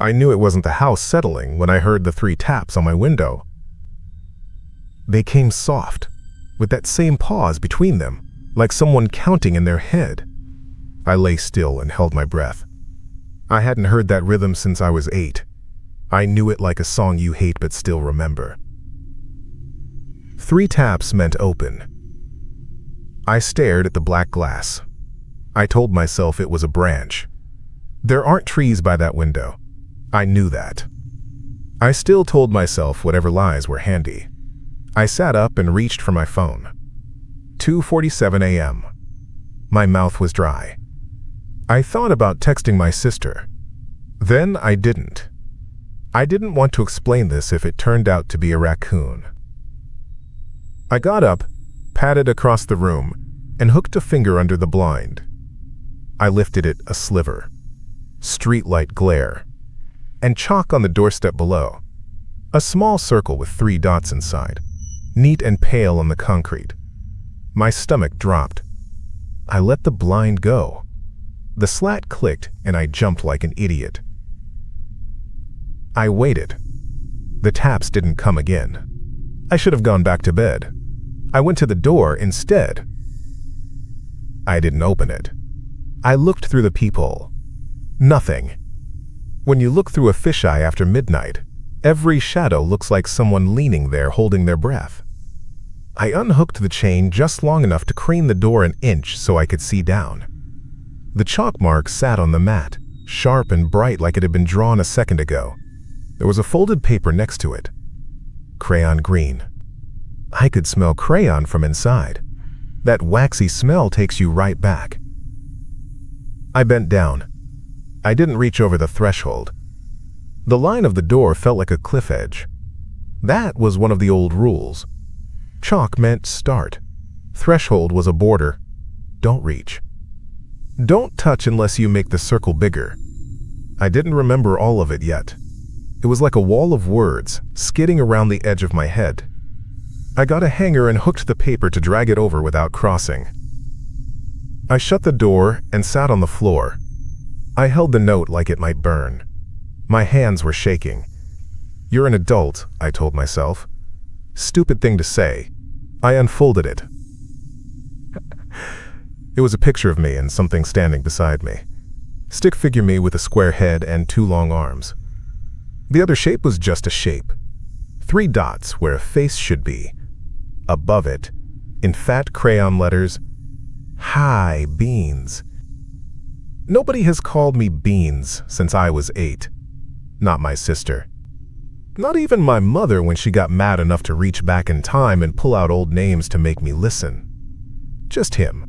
I knew it wasn't the house settling when I heard the 3 taps on my window. They came soft, with that same pause between them, like someone counting in their head. I lay still and held my breath. I hadn't heard that rhythm since I was 8. I knew it like a song you hate but still remember. 3 taps meant open. I stared at the black glass. I told myself it was a branch. There aren't trees by that window. I knew that. I still told myself whatever lies were handy. I sat up and reached for my phone. 2:47 a.m. My mouth was dry. I thought about texting my sister. Then I didn't. I didn't want to explain this if it turned out to be a raccoon. I got up, patted across the room, and hooked a finger under the blind. I lifted it a sliver. Streetlight glare. And chalk on the doorstep below. A small circle with 3 dots inside, neat and pale on the concrete. My stomach dropped. I let the blind go. The slat clicked and I jumped like an idiot. I waited. The taps didn't come again. I should have gone back to bed. I went to the door instead. I didn't open it. I looked through the peephole. Nothing. When you look through a fisheye after midnight, every shadow looks like someone leaning there holding their breath. I unhooked the chain just long enough to crane the door an inch so I could see down. The chalk mark sat on the mat, sharp and bright like it had been drawn a second ago. There was a folded paper next to it. Crayon green. I could smell crayon from inside. That waxy smell takes you right back. I bent down. I didn't reach over the threshold. The line of the door felt like a cliff edge. That was one of the old rules. Chalk meant start. Threshold was a border. Don't reach. Don't touch unless you make the circle bigger. I didn't remember all of it yet. It was like a wall of words skidding around the edge of my head. I got a hanger and hooked the paper to drag it over without crossing. I shut the door and sat on the floor. I held the note like it might burn. My hands were shaking. You're an adult, I told myself. Stupid thing to say. I unfolded it. It was a picture of me and something standing beside me. Stick figure me with a square head and 2 long arms. The other shape was just a shape. 3 dots where a face should be. Above it, in fat crayon letters, Hi, Beans. Nobody has called me Beans since I was 8. Not my sister. Not even my mother when she got mad enough to reach back in time and pull out old names to make me listen. Just him.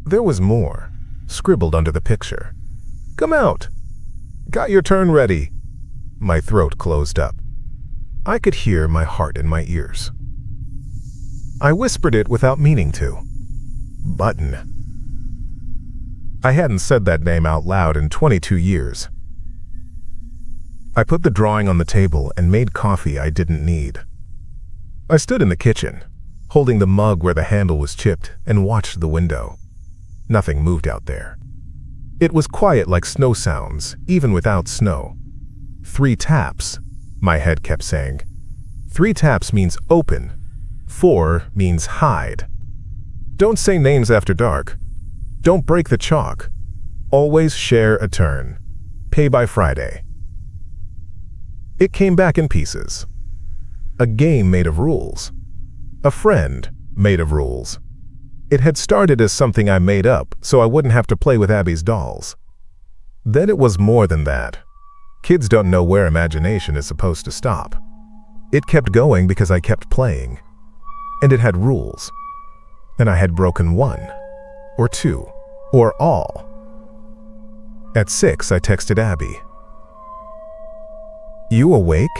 There was more, scribbled under the picture. Come out. Got your turn ready. My throat closed up. I could hear my heart in my ears. I whispered it without meaning to. Button. I hadn't said that name out loud in 22 years. I put the drawing on the table and made coffee I didn't need. I stood in the kitchen, holding the mug where the handle was chipped, and watched the window. Nothing moved out there. It was quiet like snow sounds, even without snow. 3 taps, my head kept saying. 3 taps means open. 4 means hide. Don't say names after dark. Don't break the chalk. Always share a turn. Pay by Friday. It came back in pieces. A game made of rules. A friend made of rules. It had started as something I made up so I wouldn't have to play with Abby's dolls. Then it was more than that. Kids don't know where imagination is supposed to stop. It kept going because I kept playing. And it had rules. And I had broken 1, or 2, or all. At 6, I texted Abby. You awake?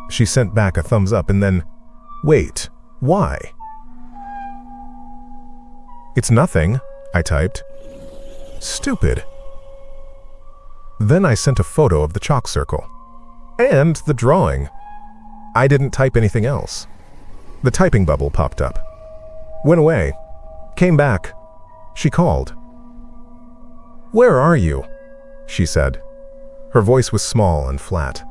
She sent back a thumbs up and then, wait, why? It's nothing, I typed. Stupid. Then I sent a photo of the chalk circle. And the drawing. I didn't type anything else. The typing bubble popped up. Went away. Came back. She called. Where are you? she said. Her voice was small and flat.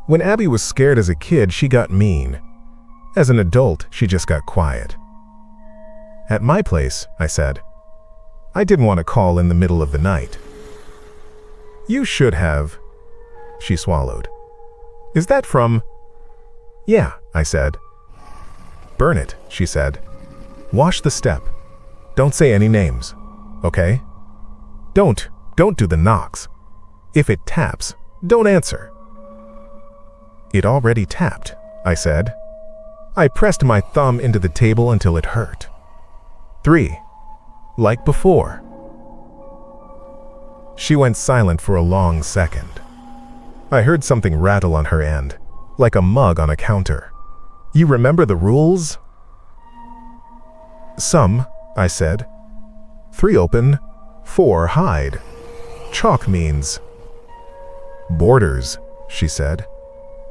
When Abby was scared as a kid, she got mean. As an adult, she just got quiet. At my place, I said. I didn't want to call in the middle of the night. You should have. She swallowed. Is that from? Yeah, I said. Burn it, she said. Wash the step. Don't say any names, okay? Don't do the knocks. If it taps, don't answer. It already tapped, I said. I pressed my thumb into the table until it hurt. 3. Like before. She went silent for a long second. I heard something rattle on her end, like a mug on a counter. You remember the rules? Some, I said. 3 open, 4 hide. Chalk means. Borders, she said.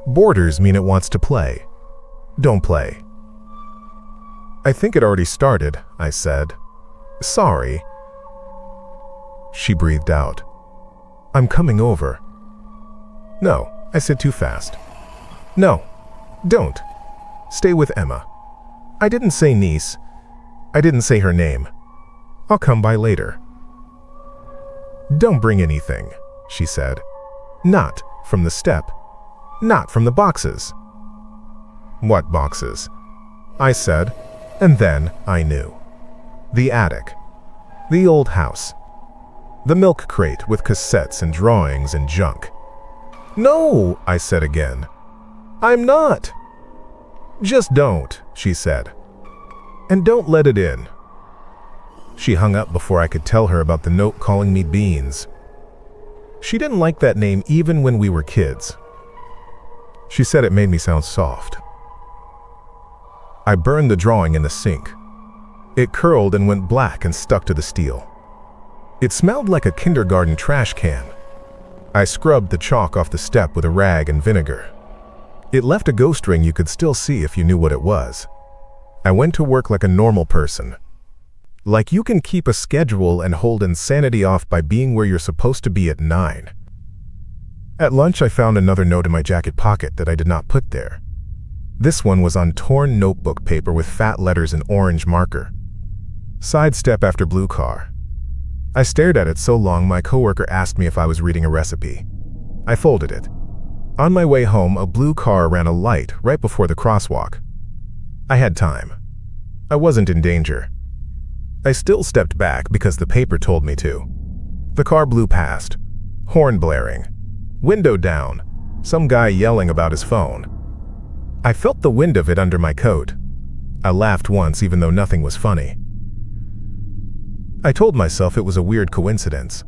Borders mean it wants to play. Don't play. I think it already started, I said. Sorry. She breathed out. I'm coming over. No, I said too fast. No, don't. Stay with Emma. I didn't say niece. I didn't say her name. I'll come by later. Don't bring anything, she said. Not from the step. Not from the boxes. What boxes? I said, and then I knew. The attic. The old house. The milk crate with cassettes and drawings and junk. No, I said again. I'm not. Just don't, she said. And don't let it in. She hung up before I could tell her about the note calling me Beans. She didn't like that name even when we were kids. She said it made me sound soft. I burned the drawing in the sink. It curled and went black and stuck to the steel. It smelled like a kindergarten trash can. I scrubbed the chalk off the step with a rag and vinegar. It left a ghost ring you could still see if you knew what it was. I went to work like a normal person. Like you can keep a schedule and hold insanity off by being where you're supposed to be at 9. At lunch, I found another note in my jacket pocket that I did not put there. This one was on torn notebook paper with fat letters and orange marker. Sidestep after blue car. I stared at it so long my coworker asked me if I was reading a recipe. I folded it. On my way home, a blue car ran a light right before the crosswalk. I had time. I wasn't in danger. I still stepped back because the paper told me to. The car blew past. Horn blaring. Window down. Some guy yelling about his phone. I felt the wind of it under my coat. I laughed once even though nothing was funny. I told myself it was a weird coincidence.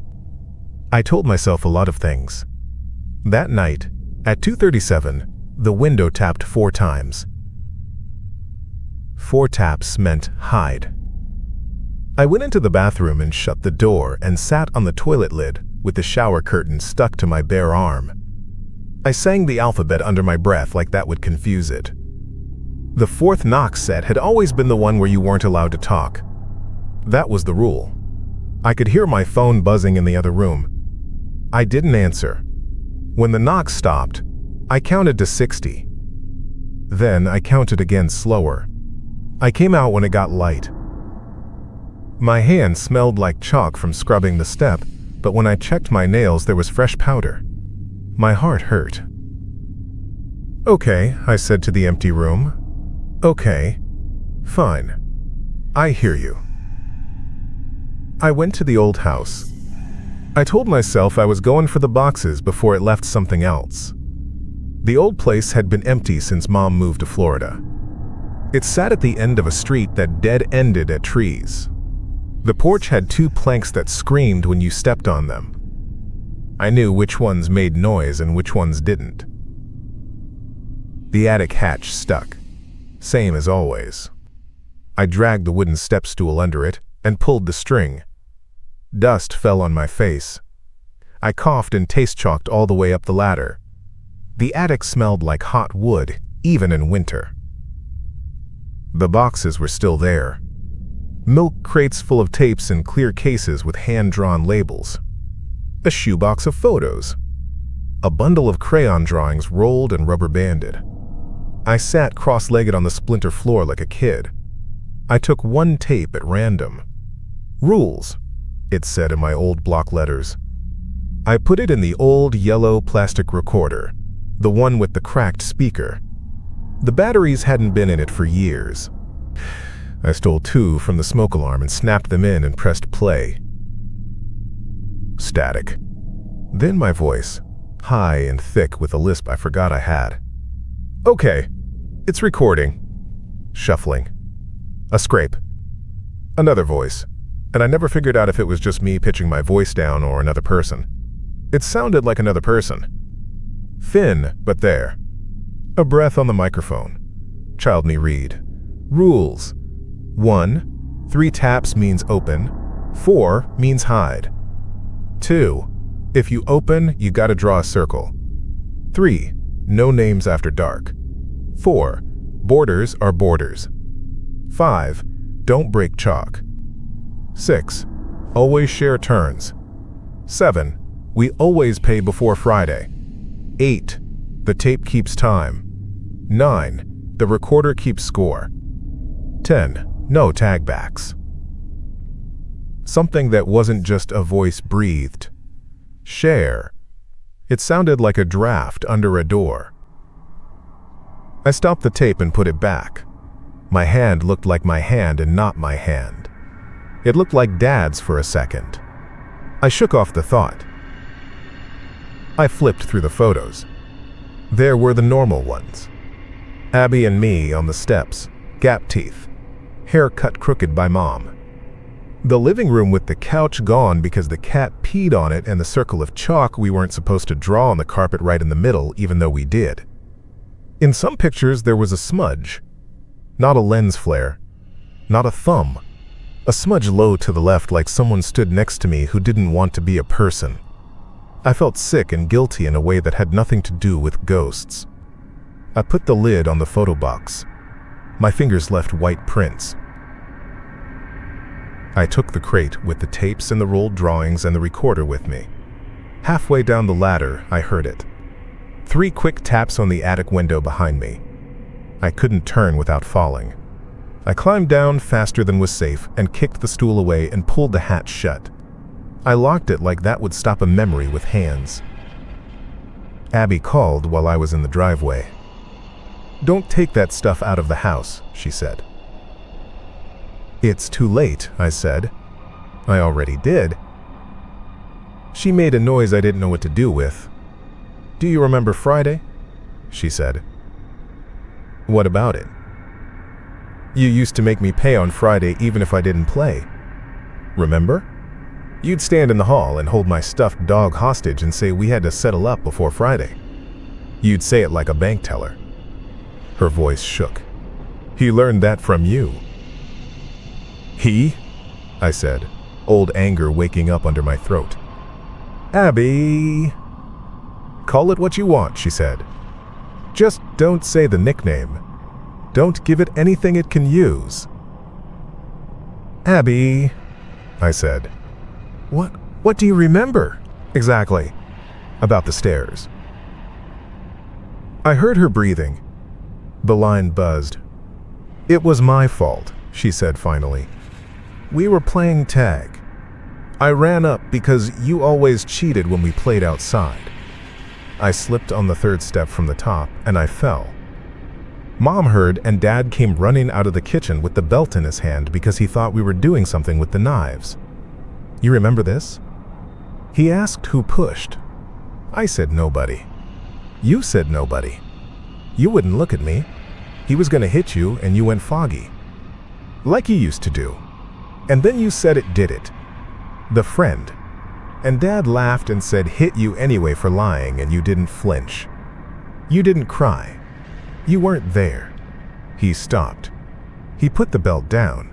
I told myself a lot of things. That night, at 2:37, the window tapped 4 times. 4 taps meant hide. I went into the bathroom and shut the door and sat on the toilet lid with the shower curtain stuck to my bare arm. I sang the alphabet under my breath like that would confuse it. The 4th knock set had always been the one where you weren't allowed to talk. That was the rule. I could hear my phone buzzing in the other room. I didn't answer. When the knock stopped, I counted to 60. Then I counted again slower. I came out when it got light. My hand smelled like chalk from scrubbing the step, but when I checked my nails there was fresh powder. My heart hurt. Okay, I said to the empty room. Okay. Fine. I hear you. I went to the old house. I told myself I was going for the boxes before it left something else. The old place had been empty since Mom moved to Florida. It sat at the end of a street that dead-ended at trees. The porch had 2 planks that screamed when you stepped on them. I knew which ones made noise and which ones didn't. The attic hatch stuck, same as always. I dragged the wooden step stool under it and pulled the string. Dust fell on my face. I coughed and taste-chalked all the way up the ladder. The attic smelled like hot wood, even in winter. The boxes were still there. Milk crates full of tapes in clear cases with hand-drawn labels. a shoebox of photos, a bundle of crayon drawings rolled and rubber banded. I sat cross-legged on the splinter floor like a kid. I took one tape at random. "Rules," it said in my old block letters. I put it in the old yellow plastic recorder, the one with the cracked speaker. The batteries hadn't been in it for years. I stole 2 from the smoke alarm and snapped them in and pressed play. Static. Then my voice, high and thick with a lisp I forgot I had. "Okay, it's recording." Shuffling. A scrape. Another voice, and I never figured out if it was just me pitching my voice down or another person. It sounded like another person. Thin, but there. A breath on the microphone. Child me read. "Rules. 1. 3 taps means open. 4 means hide. 2. If you open, you gotta draw a circle. 3. No names after dark. 4. Borders are borders. 5. Don't break chalk. 6. Always share turns. 7. We always pay before Friday. 8. The tape keeps time. 9. The recorder keeps score. 10. No tagbacks." Something that wasn't just a voice breathed. Share. It sounded like a draft under a door. I stopped the tape and put it back. My hand looked like my hand and not my hand. It looked like Dad's for a second. I shook off the thought. I flipped through the photos. There were the normal ones. Abby and me on the steps, gap teeth, hair cut crooked by Mom. The living room with the couch gone because the cat peed on it and the circle of chalk we weren't supposed to draw on the carpet right in the middle, even though we did. In some pictures there was a smudge. Not a lens flare. Not a thumb. A smudge low to the left like someone stood next to me who didn't want to be a person. I felt sick and guilty in a way that had nothing to do with ghosts. I put the lid on the photo box. My fingers left white prints. I took the crate with the tapes and the rolled drawings and the recorder with me. Halfway down the ladder, I heard it. 3 quick taps on the attic window behind me. I couldn't turn without falling. I climbed down faster than was safe and kicked the stool away and pulled the hatch shut. I locked it like that would stop a memory with hands. Abby called while I was in the driveway. "Don't take that stuff out of the house," she said. "It's too late," I said. "I already did." She made a noise I didn't know what to do with. "Do you remember Friday?" she said. "What about it?" "You used to make me pay on Friday even if I didn't play. Remember? You'd stand in the hall and hold my stuffed dog hostage and say we had to settle up before Friday. You'd say it like a bank teller." Her voice shook. "He learned that from you." "He?" I said, old anger waking up under my throat. "Abby." "Call it what you want," she said. "Just don't say the nickname. Don't give it anything it can use." "Abby," I said. What do you remember?" "Exactly." "About the stairs." I heard her breathing. The line buzzed. "It was my fault," she said finally. "We were playing tag. I ran up because you always cheated when we played outside. I slipped on the 3rd step from the top and I fell. Mom heard and Dad came running out of the kitchen with the belt in his hand because he thought we were doing something with the knives. You remember this? He asked who pushed. I said nobody. You said nobody. You wouldn't look at me. He was going to hit you and you went foggy. Like you used to do. And then you said it did it. The friend. And Dad laughed and said hit you anyway for lying and you didn't flinch. You didn't cry. You weren't there." He stopped. He put the belt down.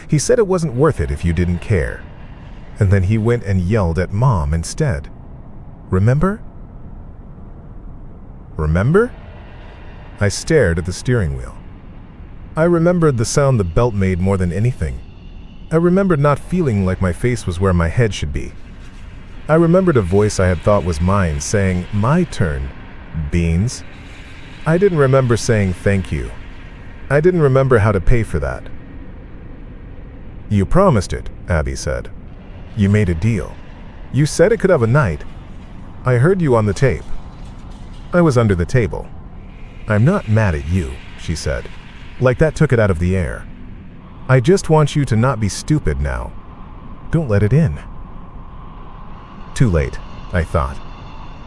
He said it wasn't worth it if you didn't care. And then he went and yelled at Mom instead. Remember? Remember? I stared at the steering wheel. I remembered the sound the belt made more than anything. I remembered not feeling like my face was where my head should be. I remembered a voice I had thought was mine saying, "My turn, Beans." I didn't remember saying thank you. I didn't remember how to pay for that. "You promised it," Abby said. "You made a deal. You said it could have a night. I heard you on the tape." I was under the table. "I'm not mad at you," she said, like that took it out of the air. "I just want you to not be stupid now. Don't let it in." Too late, I thought.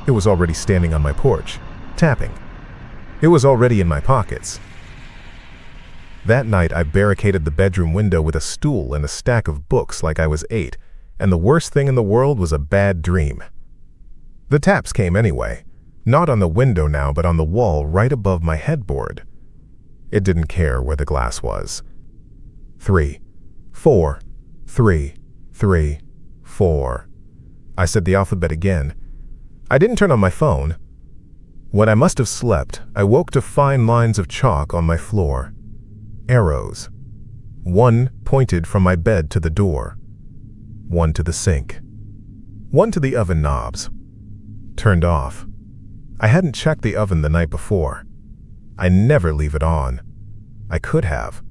It was already standing on my porch, tapping. It was already in my pockets. That night, I barricaded the bedroom window with a stool and a stack of books like I was 8, and the worst thing in the world was a bad dream. The taps came anyway, not on the window now, but on the wall right above my headboard. It didn't care where the glass was. 3, 4, 3, 3, 4. I said the alphabet again. I didn't turn on my phone. When I must have slept, I woke to fine lines of chalk on my floor. Arrows. One pointed from my bed to the door. One to the sink. One to the oven knobs. Turned off. I hadn't checked the oven the night before. I never leave it on. I could have.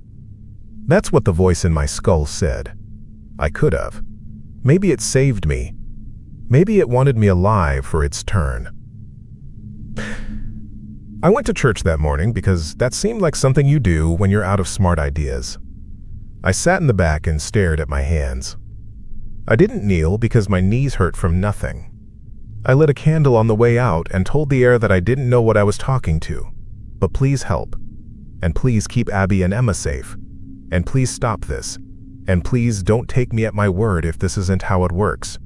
That's what the voice in my skull said. I could have. Maybe it saved me. Maybe it wanted me alive for its turn. I went to church that morning because that seemed like something you do when you're out of smart ideas. I sat in the back and stared at my hands. I didn't kneel because my knees hurt from nothing. I lit a candle on the way out and told the air that I didn't know what I was talking to, but please help. And please keep Abby and Emma safe. And please stop this. And please don't take me at my word if this isn't how it works.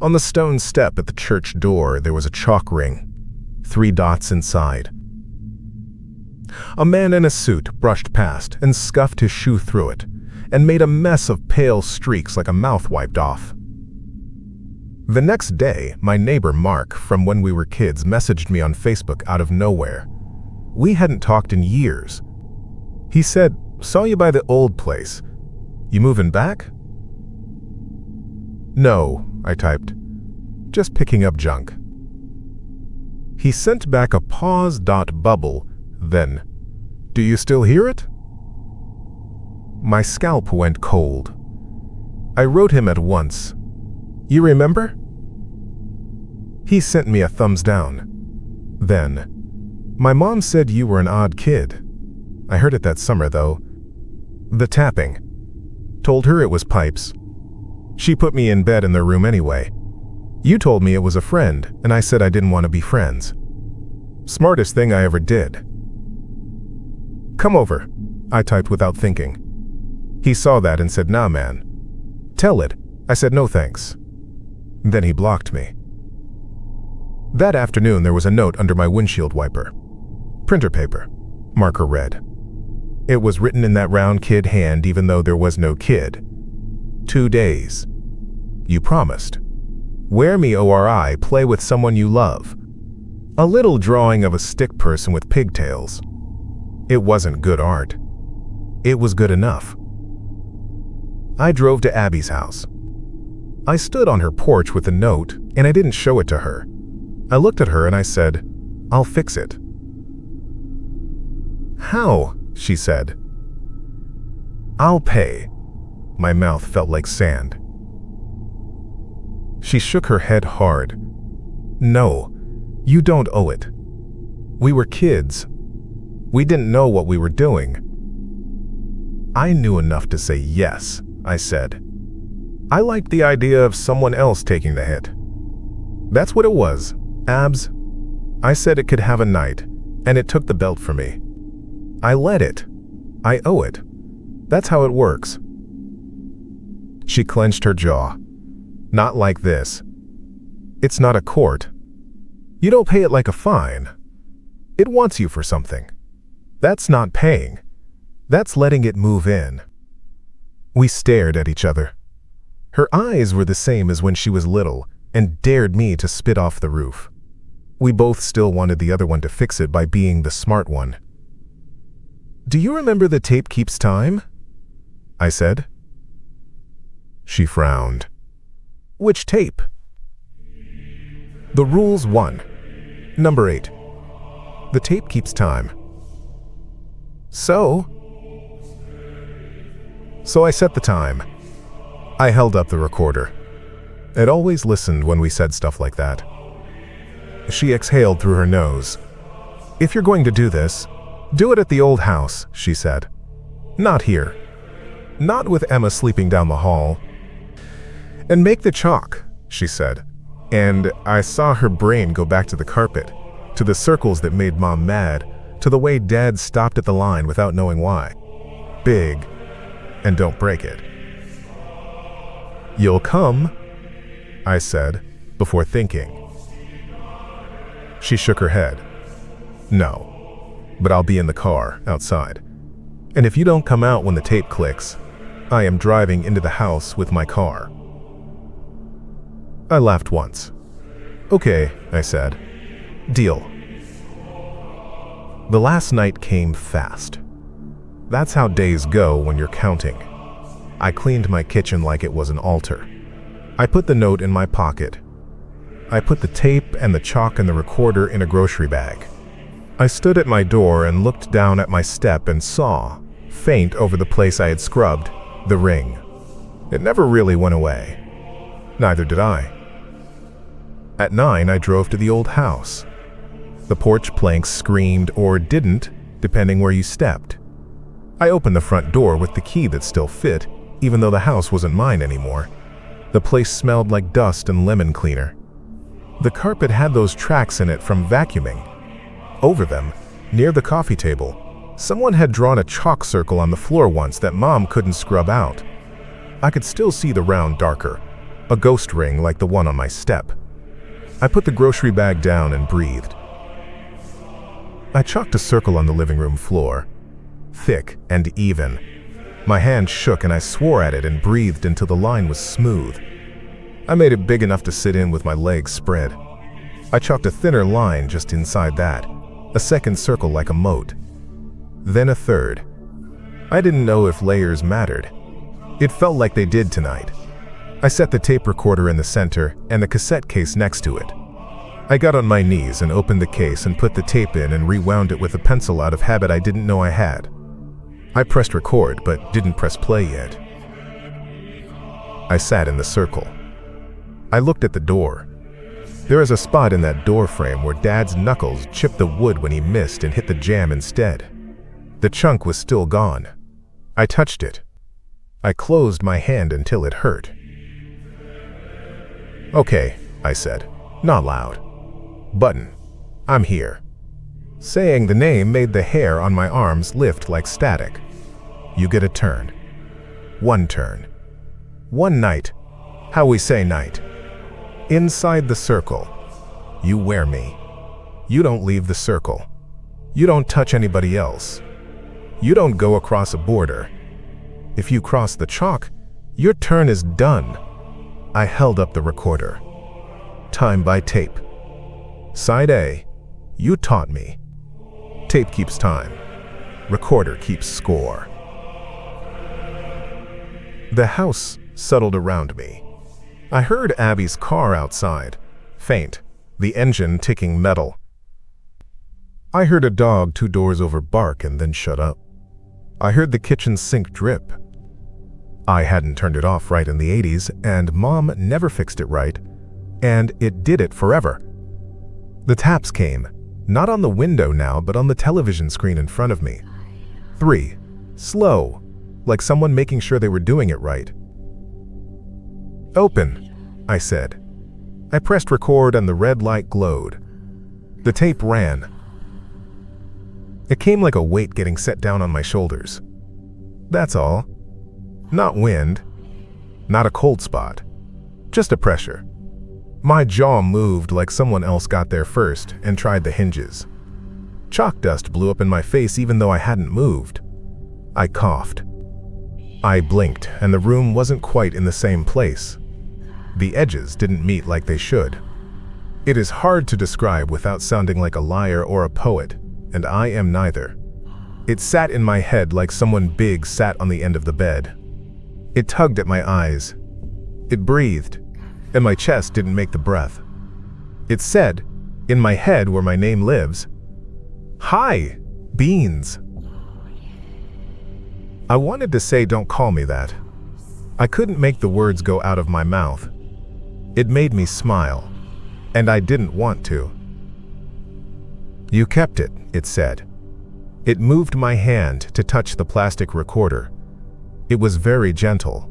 On the stone step at the church door, there was a chalk ring. 3 dots inside. A man in a suit brushed past and scuffed his shoe through it, and made a mess of pale streaks like a mouth wiped off. The next day, my neighbor Mark, from when we were kids, messaged me on Facebook out of nowhere. We hadn't talked in years. He said, "Saw you by the old place. You moving back?" "No," I typed. "Just picking up junk." He sent back a pause.bubble, then, "Do you still hear it?" My scalp went cold. I wrote him at once, "You remember?" He sent me a thumbs down. Then, "My mom said you were an odd kid. I heard it that summer, though. The tapping. Told her it was pipes. She put me in bed in their room anyway. You told me it was a friend, and I said I didn't want to be friends. Smartest thing I ever did." "Come over," I typed without thinking. He saw that and said, "Nah, man." "Tell it." I said, "No thanks." Then he blocked me. That afternoon there was a note under my windshield wiper. "Printer paper," Marker read. It was written in that round kid hand even though there was no kid. 2 days. You promised. Wear me ORI, play with someone you love. A little drawing of a stick person with pigtails. It wasn't good art. It was good enough. I drove to Abby's house. I stood on her porch with the note, and I didn't show it to her. I looked at her and I said, "I'll fix it." "How?" she said. "I'll pay." My mouth felt like sand. She shook her head hard. "No, you don't owe it. We were kids. We didn't know what we were doing." I knew enough to say yes, I said. I liked the idea of someone else taking the hit. That's what it was, Abs. I said it could have a night, and it took the belt from me. I let it. I owe it. That's how it works. She clenched her jaw. "Not like this. It's not a court. You don't pay it like a fine. It wants you for something. That's not paying. That's letting it move in." We stared at each other. Her eyes were the same as when she was little and dared me to spit off the roof. We both still wanted the other one to fix it by being the smart one. "Do you remember the tape keeps time?" I said. She frowned. Which tape? The rules 1. Number 8. The tape keeps time. So I set the time. I held up the recorder. It always listened when we said stuff like that. She exhaled through her nose. If you're going to do this, do it at the old house, she said. Not here. Not with Emma sleeping down the hall. And make the chalk, she said. And I saw her brain go back to the carpet, to the circles that made Mom mad, to the way Dad stopped at the line without knowing why. Big, and don't break it. You'll come, I said, before thinking. She shook her head. No, but I'll be in the car, outside. And if you don't come out when the tape clicks, I am driving into the house with my car. I laughed once. Okay, I said. Deal. The last night came fast. That's how days go when you're counting. I cleaned my kitchen like it was an altar. I put the note in my pocket. I put the tape and the chalk and the recorder in a grocery bag. I stood at my door and looked down at my step and saw, faint over the place I had scrubbed, the ring. It never really went away. Neither did I. At 9, I drove to the old house. The porch planks screamed or didn't, depending where you stepped. I opened the front door with the key that still fit, even though the house wasn't mine anymore. The place smelled like dust and lemon cleaner. The carpet had those tracks in it from vacuuming. Over them, near the coffee table, someone had drawn a chalk circle on the floor once that Mom couldn't scrub out. I could still see the round darker, a ghost ring like the one on my step. I put the grocery bag down and breathed. I chalked a circle on the living room floor, thick and even. My hand shook and I swore at it and breathed until the line was smooth. I made it big enough to sit in with my legs spread. I chalked a thinner line just inside that, a second circle like a moat. Then a third. I didn't know if layers mattered. It felt like they did tonight. I set the tape recorder in the center and the cassette case next to it. I got on my knees and opened the case and put the tape in and rewound it with a pencil out of habit I didn't know I had. I pressed record but didn't press play yet. I sat in the circle. I looked at the door. There is a spot in that door frame where Dad's knuckles chipped the wood when he missed and hit the jamb instead. The chunk was still gone. I touched it. I closed my hand until it hurt. Okay, I said, not loud. Button, I'm here. Saying the name made the hair on my arms lift like static. You get a turn. One turn. One night. How we say night. Inside the circle. You wear me. You don't leave the circle. You don't touch anybody else. You don't go across a border. If you cross the chalk, your turn is done. I held up the recorder. Time by tape. Side A, you taught me. Tape keeps time. Recorder keeps score. The house settled around me. I heard Abby's car outside, faint, the engine ticking metal. I heard a dog 2 doors over bark and then shut up. I heard the kitchen sink drip. I hadn't turned it off right in the 80s, and Mom never fixed it right, and it did it forever. The taps came, not on the window now, but on the television screen in front of me. 3, slow, like someone making sure they were doing it right. Open, I said. I pressed record and the red light glowed. The tape ran. It came like a weight getting set down on my shoulders. That's all. Not wind. Not a cold spot. Just a pressure. My jaw moved like someone else got there first and tried the hinges. Chalk dust blew up in my face even though I hadn't moved. I coughed. I blinked and the room wasn't quite in the same place. The edges didn't meet like they should. It is hard to describe without sounding like a liar or a poet, and I am neither. It sat in my head like someone big sat on the end of the bed. It tugged at my eyes. It breathed. and my chest didn't make the breath. It said, in my head where my name lives, "Hi, Beans." I wanted to say don't call me that. I couldn't make the words go out of my mouth. It made me smile, and I didn't want to. "You kept it," it said. It moved my hand to touch the plastic recorder. It was very gentle.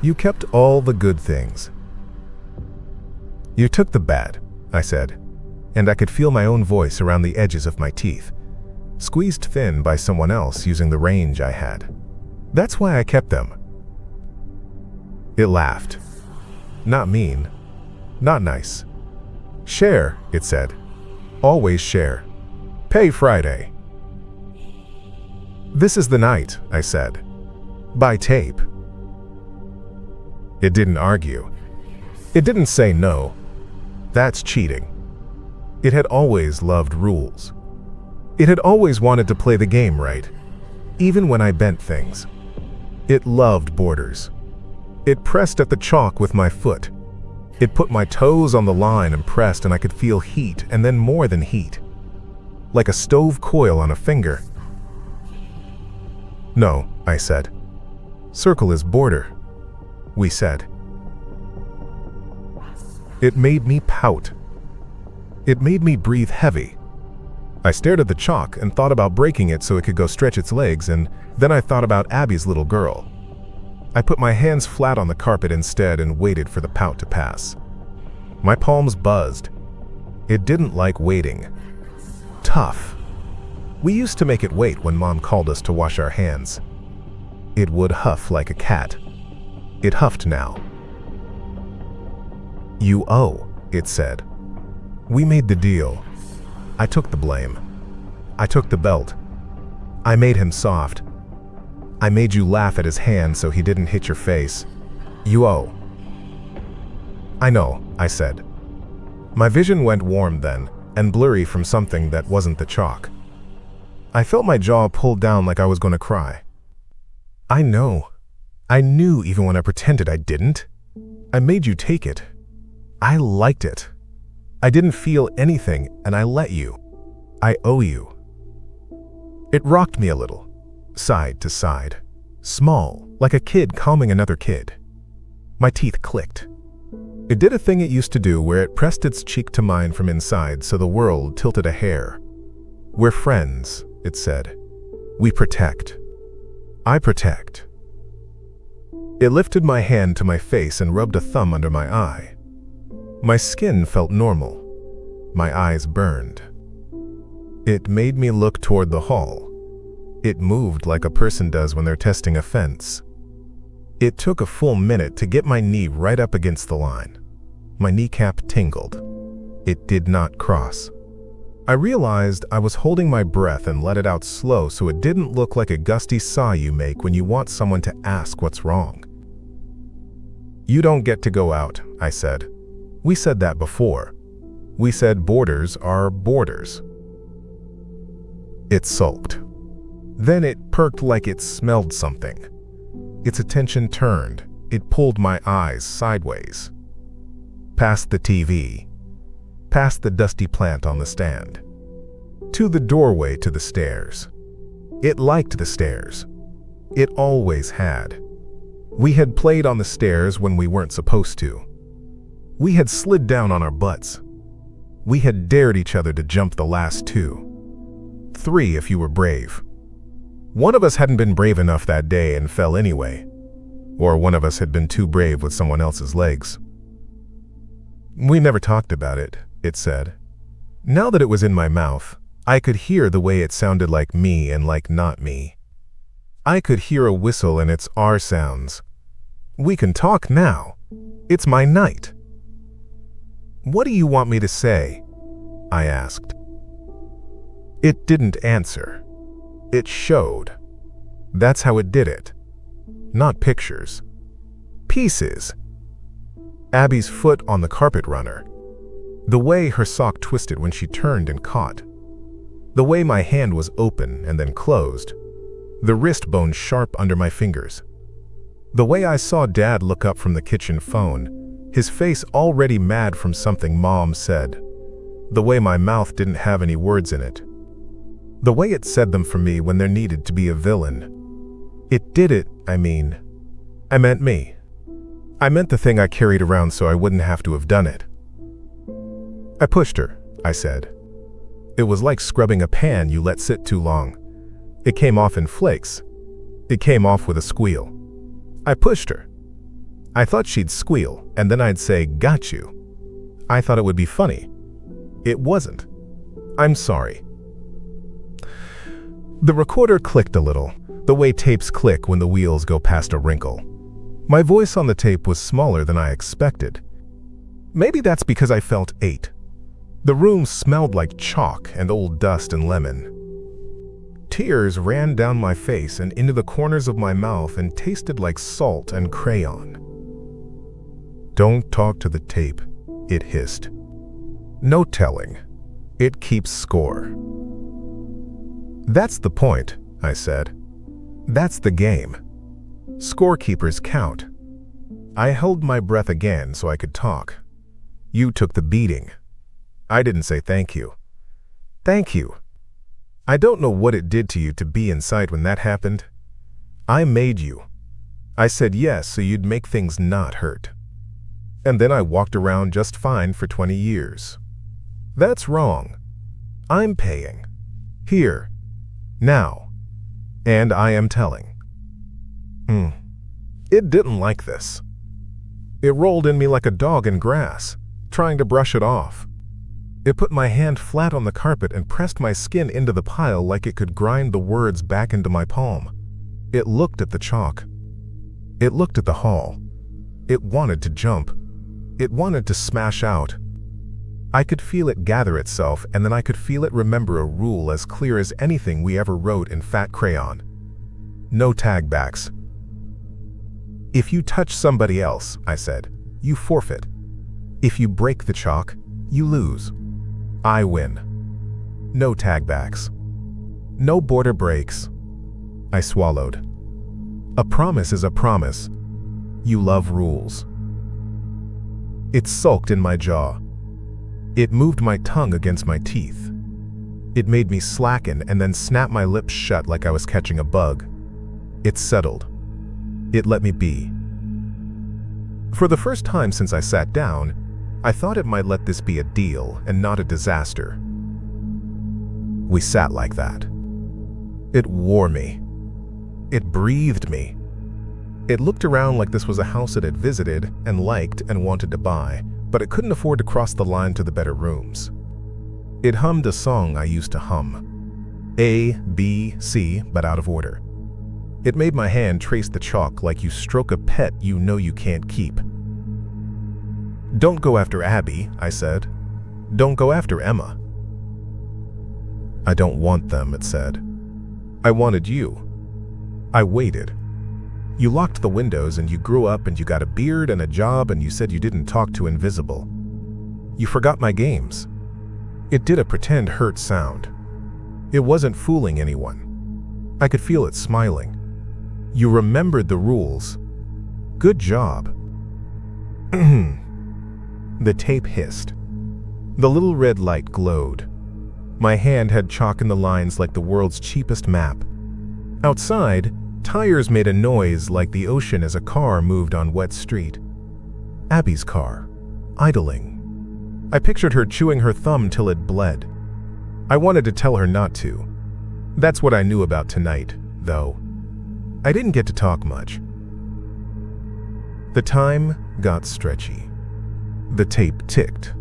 "You kept all the good things." "You took the bad," I said, and I could feel my own voice around the edges of my teeth, squeezed thin by someone else using the range I had. "That's why I kept them." It laughed. Not mean, not nice. "Share," it said. "Always share. Pay Friday." "This is the night," I said. "Buy tape." It didn't argue. It didn't say no. That's cheating. It had always loved rules. It had always wanted to play the game right, even when I bent things. It loved borders. It pressed at the chalk with my foot. It put my toes on the line and pressed, and I could feel heat, and then more than heat. Like a stove coil on a finger. "No," I said. "Circle is border," we said. It made me pout. It made me breathe heavy. I stared at the chalk and thought about breaking it so it could go stretch its legs, and then I thought about Abby's little girl. I put my hands flat on the carpet instead and waited for the pout to pass. My palms buzzed. It didn't like waiting. Tough. We used to make it wait when Mom called us to wash our hands. It would huff like a cat. It huffed now. "You owe," it said. We made the deal. I took the blame. I took the belt. I made him soft. I made you laugh at his hand so he didn't hit your face. "You owe." "I know," I said. My vision went warm then, and blurry from something that wasn't the chalk. I felt my jaw pulled down like I was going to cry. "I know. I knew even when I pretended I didn't. I made you take it. I liked it. I didn't feel anything, and I let you. I owe you." It rocked me a little, side to side, small, like a kid calming another kid. My teeth clicked. It did a thing it used to do where it pressed its cheek to mine from inside so the world tilted a hair. "We're friends," it said. "We protect. I protect." It lifted my hand to my face and rubbed a thumb under my eye. My skin felt normal. My eyes burned. It made me look toward the hall. It moved like a person does when they're testing a fence. It took a full minute to get my knee right up against the line. My kneecap tingled. It did not cross. I realized I was holding my breath and let it out slow so it didn't look like a gusty sigh you make when you want someone to ask what's wrong. "You don't get to go out," I said. "We said that before. We said borders are borders." It sulked. Then it perked like it smelled something. Its attention turned. It pulled my eyes sideways. Past the TV. Past the dusty plant on the stand. To the doorway to the stairs. It liked the stairs. It always had. We had played on the stairs when we weren't supposed to. We had slid down on our butts. We had dared each other to jump the last 2. 3 if you were brave. One of us hadn't been brave enough that day and fell anyway. Or one of us had been too brave with someone else's legs. "We never talked about it," it said. Now that it was in my mouth, I could hear the way it sounded like me and like not me. I could hear a whistle and its R sounds. "We can talk now. It's my night." "What do you want me to say?" I asked. It didn't answer. It showed. That's how it did it. Not pictures. Pieces. Abby's foot on the carpet runner. The way her sock twisted when she turned and caught. The way my hand was open and then closed. The wrist bone sharp under my fingers. The way I saw Dad look up from the kitchen phone, his face already mad from something Mom said. The way my mouth didn't have any words in it. The way it said them for me when there needed to be a villain. It did it, I meant me. I meant the thing I carried around so I wouldn't have to have done it. I pushed her, I said. It was like scrubbing a pan you let sit too long. It came off in flakes. It came off with a squeal. I pushed her. I thought she'd squeal, and then I'd say, "Got you." I thought it would be funny. It wasn't. I'm sorry. The recorder clicked a little, the way tapes click when the wheels go past a wrinkle. My voice on the tape was smaller than I expected. Maybe that's because I felt 8. The room smelled like chalk and old dust and lemon. Tears ran down my face and into the corners of my mouth and tasted like salt and crayon. "Don't talk to the tape," it hissed. "No telling. It keeps score." "That's the point," I said. "That's the game. Scorekeepers count." I held my breath again so I could talk. "You took the beating." I didn't say thank you. "Thank you. I don't know what it did to you to be inside when that happened. I made you. I said yes so you'd make things not hurt. And then I walked around just fine for 20 years. That's wrong. I'm paying. Here. Now. And I am telling." It didn't like this. It rolled in me like a dog in grass, trying to brush it off. It put my hand flat on the carpet and pressed my skin into the pile like it could grind the words back into my palm. It looked at the chalk. It looked at the hall. It wanted to jump. It wanted to smash out. I could feel it gather itself, and then I could feel it remember a rule as clear as anything we ever wrote in fat crayon. No tagbacks. "If you touch somebody else," I said, "you forfeit. If you break the chalk, you lose. I win. No tagbacks. No border breaks." I swallowed. "A promise is a promise. You love rules." It sulked in my jaw. It moved my tongue against my teeth. It made me slacken and then snap my lips shut like I was catching a bug. It settled. It let me be. For the first time since I sat down, I thought it might let this be a deal and not a disaster. We sat like that. It wore me. It breathed me. It looked around like this was a house it had visited and liked and wanted to buy, but it couldn't afford to cross the line to the better rooms. It hummed a song I used to hum. A, B, C, but out of order. It made my hand trace the chalk like you stroke a pet you know you can't keep. "Don't go after Abby," I said. "Don't go after Emma." "I don't want them," it said. "I wanted you. I waited. You locked the windows and you grew up and you got a beard and a job and you said you didn't talk to Invisible. You forgot my games." It did a pretend hurt sound. It wasn't fooling anyone. I could feel it smiling. "You remembered the rules. Good job." The tape hissed. The little red light glowed. My hand had chalk in the lines like the world's cheapest map. Outside, tires made a noise like the ocean as a car moved on wet street. Abby's car, idling. I pictured her chewing her thumb till it bled. I wanted to tell her not to. That's what I knew about tonight, though. I didn't get to talk much. The time got stretchy. The tape ticked.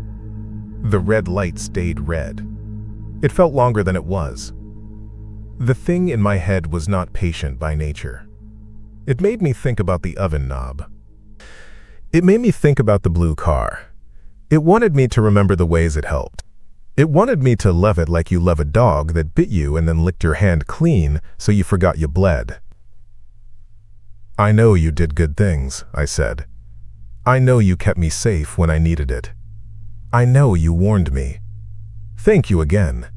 The red light stayed red. It felt longer than it was. The thing in my head was not patient by nature. It made me think about the oven knob. It made me think about the blue car. It wanted me to remember the ways it helped. It wanted me to love it like you love a dog that bit you and then licked your hand clean so you forgot you bled. "I know you did good things," I said. "I know you kept me safe when I needed it. I know you warned me. Thank you again.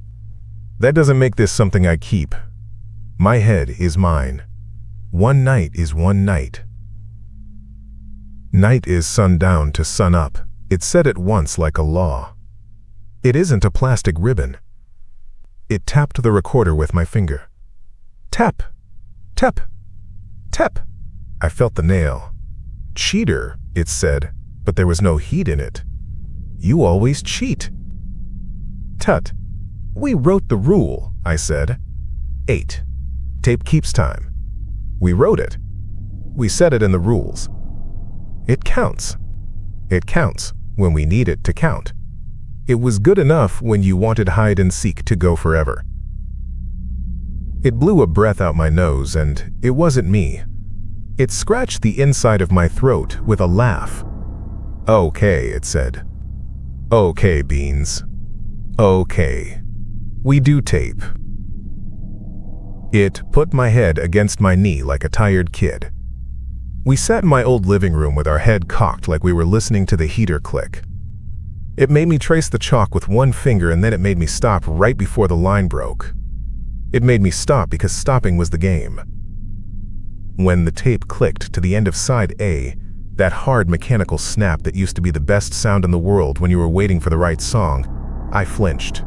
That doesn't make this something I keep. My head is mine. One night is one night." Night is sundown to sun up. It said it once like a law. It isn't a plastic ribbon. It tapped the recorder with my finger. Tap, tap, tap. I felt the nail. Cheater, it said, but there was no heat in it. You always cheat. Tut. We wrote the rule, I said. 8. Tape keeps time. We wrote it. We said it in the rules. It counts. It counts when we need it to count. It was good enough when you wanted hide and seek to go forever. It blew a breath out my nose, and it wasn't me. It scratched the inside of my throat with a laugh. Okay, it said. Okay, Beans. Okay. We do tape. It put my head against my knee like a tired kid. We sat in my old living room with our head cocked like we were listening to the heater click. It made me trace the chalk with one finger, and then it made me stop right before the line broke. It made me stop because stopping was the game. When the tape clicked to the end of side A, that hard mechanical snap that used to be the best sound in the world when you were waiting for the right song, I flinched.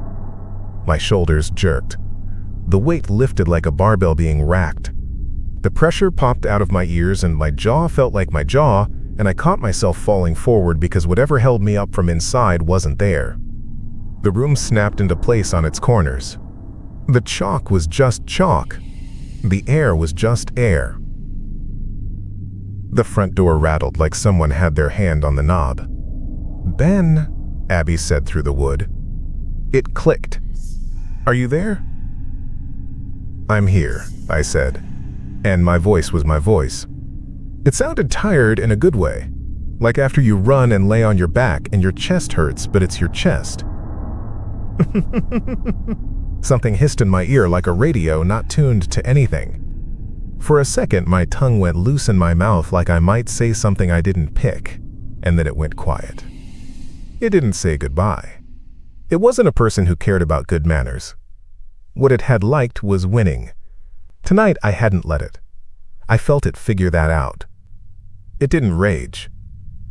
My shoulders jerked. The weight lifted like a barbell being racked. The pressure popped out of my ears, and my jaw felt like my jaw, and I caught myself falling forward because whatever held me up from inside wasn't there. The room snapped into place on its corners. The chalk was just chalk. The air was just air. The front door rattled like someone had their hand on the knob. "Ben," Abby said through the wood. It clicked. "Are you there?" "I'm here," I said, and my voice was my voice. It sounded tired in a good way, like after you run and lay on your back and your chest hurts, but it's your chest. Something hissed in my ear like a radio not tuned to anything. For a second, my tongue went loose in my mouth like I might say something I didn't pick, and then it went quiet. It didn't say goodbye. It wasn't a person who cared about good manners. What it had liked was winning. Tonight, I hadn't let it. I felt it figure that out. It didn't rage.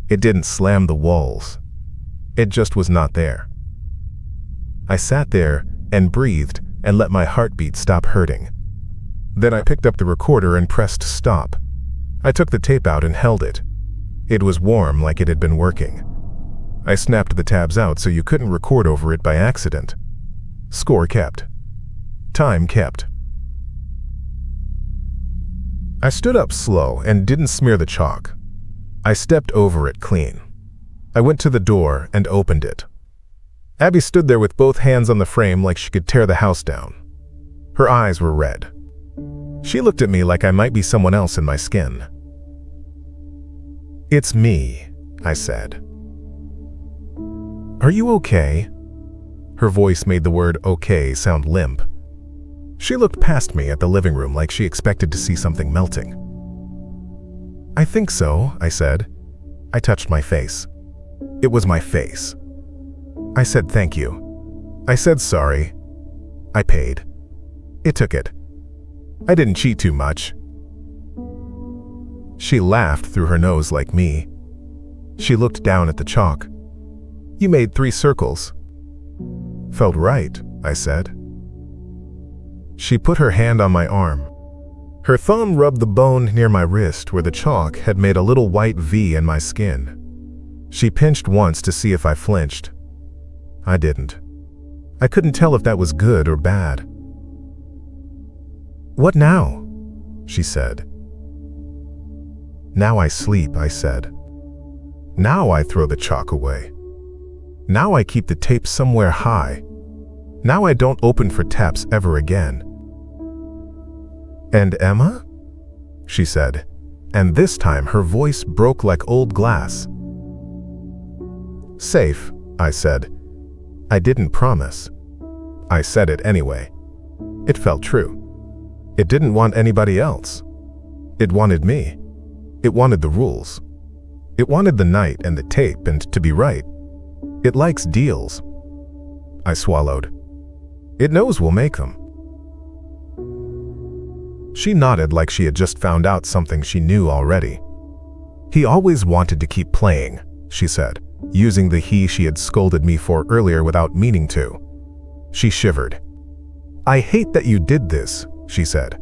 It didn't slam the walls. It just was not there. I sat there and breathed and let my heartbeat stop hurting. Then I picked up the recorder and pressed stop. I took the tape out and held it. It was warm like it had been working. I snapped the tabs out so you couldn't record over it by accident. Score kept. Time kept. I stood up slow and didn't smear the chalk. I stepped over it clean. I went to the door and opened it. Abby stood there with both hands on the frame like she could tear the house down. Her eyes were red. She looked at me like I might be someone else in my skin. "It's me," I said. "Are you okay?" Her voice made the word okay sound limp. She looked past me at the living room like she expected to see something melting. "I think so," I said. I touched my face. It was my face. I said thank you. I said sorry. I paid. It took it. I didn't cheat too much. She laughed through her nose like me. She looked down at the chalk. "You made 3 circles." "Felt right," I said. She put her hand on my arm. Her thumb rubbed the bone near my wrist where the chalk had made a little white V in my skin. She pinched once to see if I flinched. I didn't. I couldn't tell if that was good or bad. "What now?" she said. "Now I sleep," I said. "Now I throw the chalk away. Now I keep the tape somewhere high. Now I don't open for taps ever again." "And Emma?" she said, and this time her voice broke like old glass. "Safe," I said. I didn't promise. I said it anyway. It felt true. It didn't want anybody else. It wanted me. It wanted the rules. It wanted the night and the tape and to be right. It likes deals. I swallowed. It knows we'll make them. She nodded like she had just found out something she knew already. He always wanted to keep playing, she said, using the he she had scolded me for earlier without meaning to. She shivered. I hate that you did this, she said.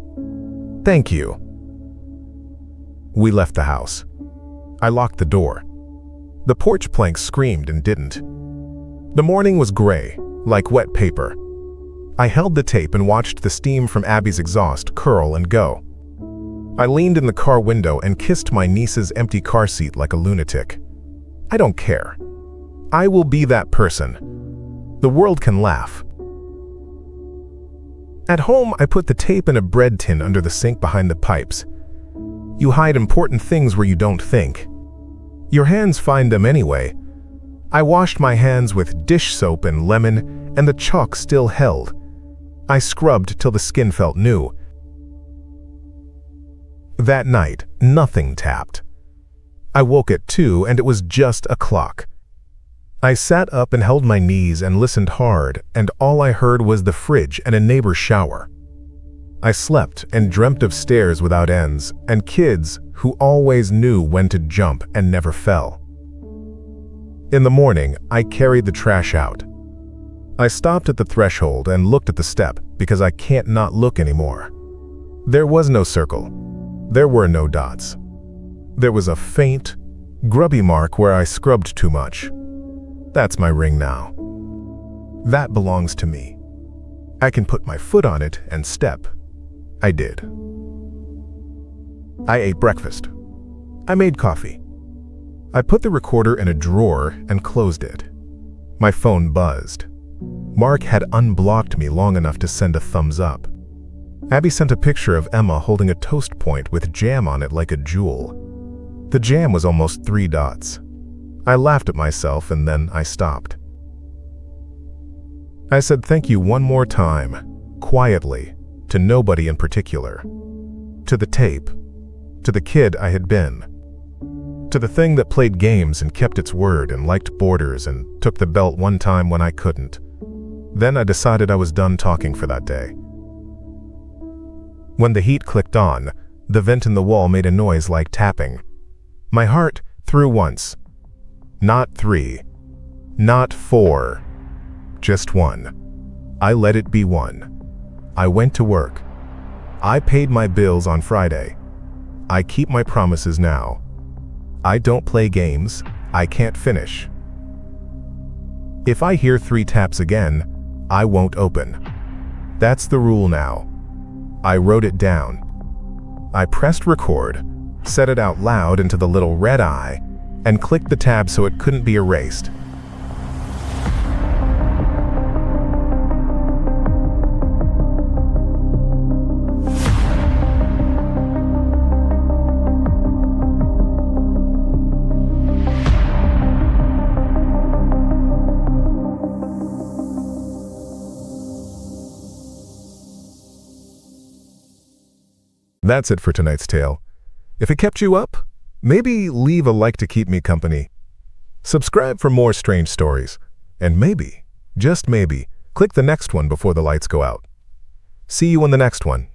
Thank you. We left the house. I locked the door. The porch plank screamed and didn't. The morning was gray, like wet paper. I held the tape and watched the steam from Abby's exhaust curl and go. I leaned in the car window and kissed my niece's empty car seat like a lunatic. I don't care. I will be that person. The world can laugh. At home, I put the tape in a bread tin under the sink behind the pipes. You hide important things where you don't think. Your hands find them anyway. I washed my hands with dish soap and lemon, and the chalk still held. I scrubbed till the skin felt new. That night, nothing tapped. I woke at 2 and it was just a clock. I sat up and held my knees and listened hard, and all I heard was the fridge and a neighbor's shower. I slept and dreamt of stairs without ends, and kids who always knew when to jump and never fell. In the morning, I carried the trash out. I stopped at the threshold and looked at the step because I can't not look anymore. There was no circle. There were no dots. There was a faint, grubby mark where I scrubbed too much. That's my ring now. That belongs to me. I can put my foot on it and step. I did. I ate breakfast. I made coffee. I put the recorder in a drawer and closed it. My phone buzzed. Mark had unblocked me long enough to send a thumbs up. Abby sent a picture of Emma holding a toast point with jam on it like a jewel. The jam was almost 3 dots. I laughed at myself and then I stopped. I said thank you one more time, quietly, to nobody in particular. To the tape. To the kid I had been. To the thing that played games and kept its word and liked borders and took the belt one time when I couldn't. Then I decided I was done talking for that day. When the heat clicked on, the vent in the wall made a noise like tapping. My heart threw once. Not 3. Not 4. Just 1. I let it be 1. I went to work. I paid my bills on Friday. I keep my promises now. I don't play games. I can't finish. If I hear 3 taps again, I won't open. That's the rule now. I wrote it down. I pressed record, said it out loud into the little red eye, and clicked the tab so it couldn't be erased. That's it for tonight's tale. If it kept you up, maybe leave a like to keep me company. Subscribe for more strange stories. And maybe, just maybe, click the next one before the lights go out. See you in the next one.